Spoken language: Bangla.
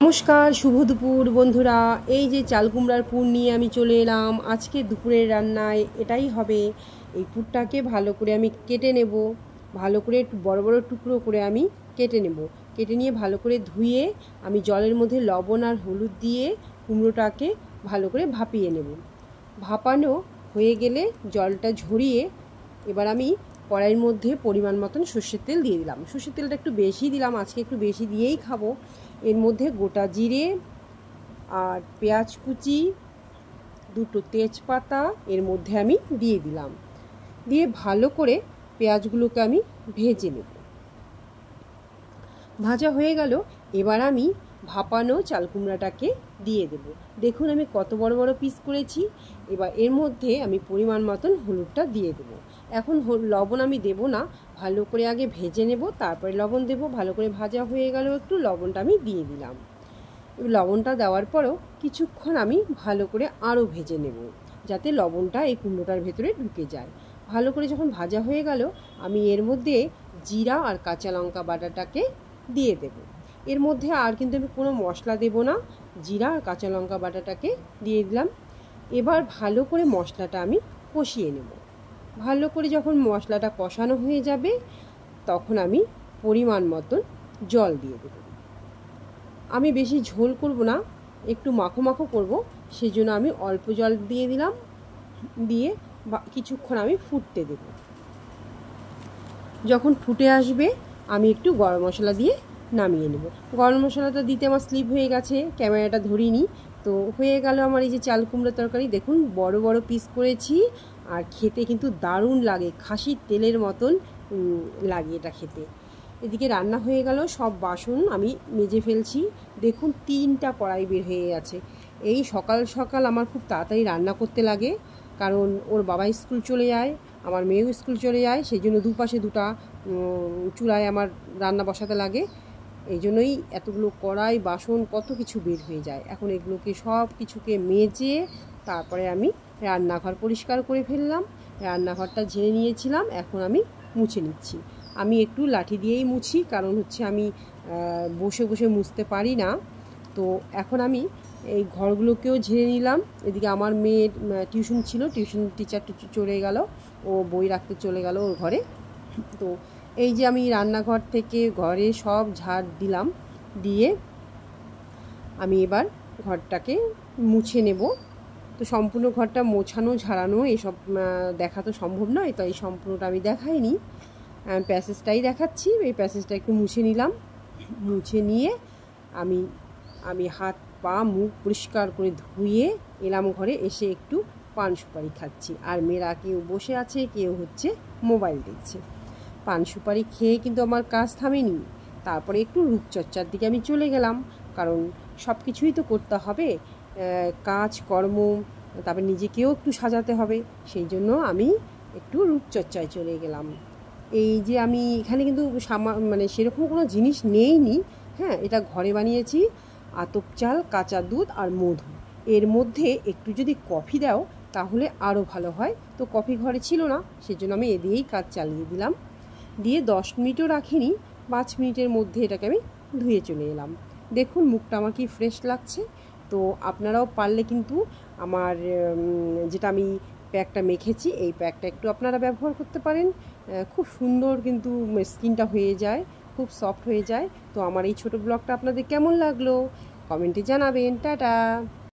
নমস্কার, শুভ দুপুর বন্ধুরা। এই যে চাল কুমড়ার পুর নিয়ে আমি চলে এলাম। আজকে দুপুরের রান্নায় এটাই হবে। এই পুরটাকে ভালো করে আমি কেটে নেব, ভালো করে একটু বড় বড় টুকরো করে আমি কেটে নেব। কেটে নিয়ে ভালো করে ধুয়ে আমি জলের মধ্যে লবণ আর হলুদ দিয়ে কুমড়োটাকে ভালো করে ভাপিয়ে নেব। ভাপানো হয়ে গেলে জলটা ঝরিয়ে এবার আমি কড়াইয়ের মধ্যে পরিমাণ মতন সর্ষের তেল দিয়ে দিলাম। সর্ষের তেলটা একটু বেশি দিলাম, আজকে একটু বেশি দিয়েই খাবো। এর মধ্যে গোটা জিরে আর পেঁয়াজ কুচি, দুটো তেজপাতা এর মধ্যে আমি দিয়ে দিলাম। দিয়ে ভালো করে পেঁয়াজগুলোকে আমি ভেজে নেব। ভাজা হয়ে গেল, এবার আমি ভাপানো চাল কুমড়াটাকে দিয়ে দেব। দেখুন আমি কত বড় বড় পিস করেছি। এবার এর মধ্যে আমি পরিমাণ মতন হলুদটা দিয়ে দেব। এখন লবণ আমি দেব না, ভালো করে আগে ভেজে নেব, তারপরে লবণ দেব। ভালো করে ভাজা হয়ে গেল, একটু লবণটা আমি দিয়ে দিলাম। লবণটা দেওয়ার পরেও কিছুক্ষণ আমি ভালো করে আরও ভেজে নেব, যাতে লবণটা এই কুমড়োটার ভেতরে ঢুকে যায়। ভালো করে যখন ভাজা হয়ে গেল, আমি এর মধ্যে জিরা আর কাঁচা লঙ্কা বাটাটাকে দিয়ে দেব। এর মধ্যে আর কিন্তু আমি কোনো মশলা দেব না, জিরা আর কাঁচা লঙ্কা বাটাটাকে দিয়ে দিলাম। এবার ভালো করে মশলাটা আমি কষিয়ে নেব। ভালো করে যখন মশলাটা কষানো হয়ে যাবে, তখন আমি পরিমাণ মতন জল দিয়ে দেব। আমি বেশি ঝোল করব না, একটু মাখো মাখো করব, সেই জন্য আমি অল্প জল দিয়ে দিলাম। দিয়ে কিছুক্ষণ আমি ফুটতে দেব। যখন ফুটে আসবে, আমি একটু গরম মশলা দিয়ে নামিয়ে নেব। গরম মশলাটা দিতে আমার স্লিপ হয়ে গেছে, ক্যামেরাটা ধরিনি। তো হয়ে গেল আমার এই যে চাল কুমড়ো তরকারি। দেখুন বড় বড় পিস করেছি, আর খেতে কিন্তু দারুণ লাগে, খাসির তেলের মতন লাগে এটা খেতে। এদিকে রান্না হয়ে গেল, সব বাসন আমি মেজে ফেলছি। দেখুন 3টা কড়াই বের হয়ে গেছে। এই সকাল সকাল আমার খুব তাড়াতাড়ি রান্না করতে লাগে, কারণ ওর বাবা স্কুল চলে যায়, আমার মেয়েও স্কুল চলে যায়, সেই জন্য দুপাশে দুটা চুলায় আমার রান্না বসাতে লাগে। এই জন্যই এতগুলো কড়াই বাসন কত কিছু বের হয়ে যায়। এখন এগুলোকে সব কিছুকে মেজে তারপরে আমি রান্নাঘর পরিষ্কার করে ফেললাম। রান্নাঘরটা ঝেড়ে নিয়েছিলাম, এখন আমি মুছে নিচ্ছি। আমি একটু লাঠি দিয়েই মুছি, কারণ হচ্ছে আমি বসে বসে মুছতে পারি না। তো এখন আমি এই ঘরগুলোকেও ঝেড়ে নিলাম। এদিকে আমার মেয়ের টিউশন ছিল, টিউশন টিচারটা চলে গেল, ও বই রাখতে চলে গেল ওর ঘরে। তো এই যে আমি রান্নাঘর থেকে ঘরে সব ঝাড় দিলাম, দিয়ে আমি এবার ঘরটাকে মুছে নেব। তো সম্পূর্ণ ঘরটা মোছানো ঝাড়ানো এসব দেখা তো সম্ভব নয়, তাই সম্পূর্ণটা আমি দেখাইনি, প্যাসেজটাই দেখাচ্ছি। এই প্যাসেজটা একটু মুছে নিলাম। মুছে নিয়ে আমি হাত পা মুখ পরিষ্কার করে ধুয়ে এলাম ঘরে। এসে একটু পান সুপারি খাচ্ছি, আর মেয়েরা কেউ বসে আছে, কেউ হচ্ছে মোবাইল দেখছে। পান সুপারি খেয়ে কিন্তু আমার কাজ থামেনি। তারপরে একটু রূপচর্চার দিকে আমি চলে গেলাম, কারণ সব কিছুই তো করতে হবে, কাজ কর্ম, তারপর নিজেকেও একটু সাজাতে হবে। সেই জন্য আমি একটু রূপচর্চায় চলে গেলাম। এই যে আমি এখানে কিন্তু মানে সেরকম কোনো জিনিস নেইনি। হ্যাঁ, এটা ঘরে বানিয়েছি, আতপ চাল, কাঁচা দুধ আর মধু। এর মধ্যে একটু যদি কফি দাও তাহলে আরও ভালো হয়। তো কফি ঘরে ছিল না, সেজন্য আমি এ দিয়েই কাজ চালিয়ে দিলাম। দিয়ে 10 মিনিটও রাখিনি, 5 মিনিটের মধ্যে এটাকে আমি ধুয়ে চলে এলাম। দেখুন মুখটা আমার কি ফ্রেশ লাগছে। তো আপনারাও পারলে কিন্তু আমার যেটা আমি প্যাকটা মেখেছি, এই প্যাকটা একটু আপনারা ব্যবহার করতে পারেন। খুব সুন্দর কিন্তু স্কিনটা হয়ে যায়, খুব সফট হয়ে যায়। তো আমার এই ছোটো ব্লগটা আপনাদের কেমন লাগলো কমেন্টে জানাবেন। টাটা।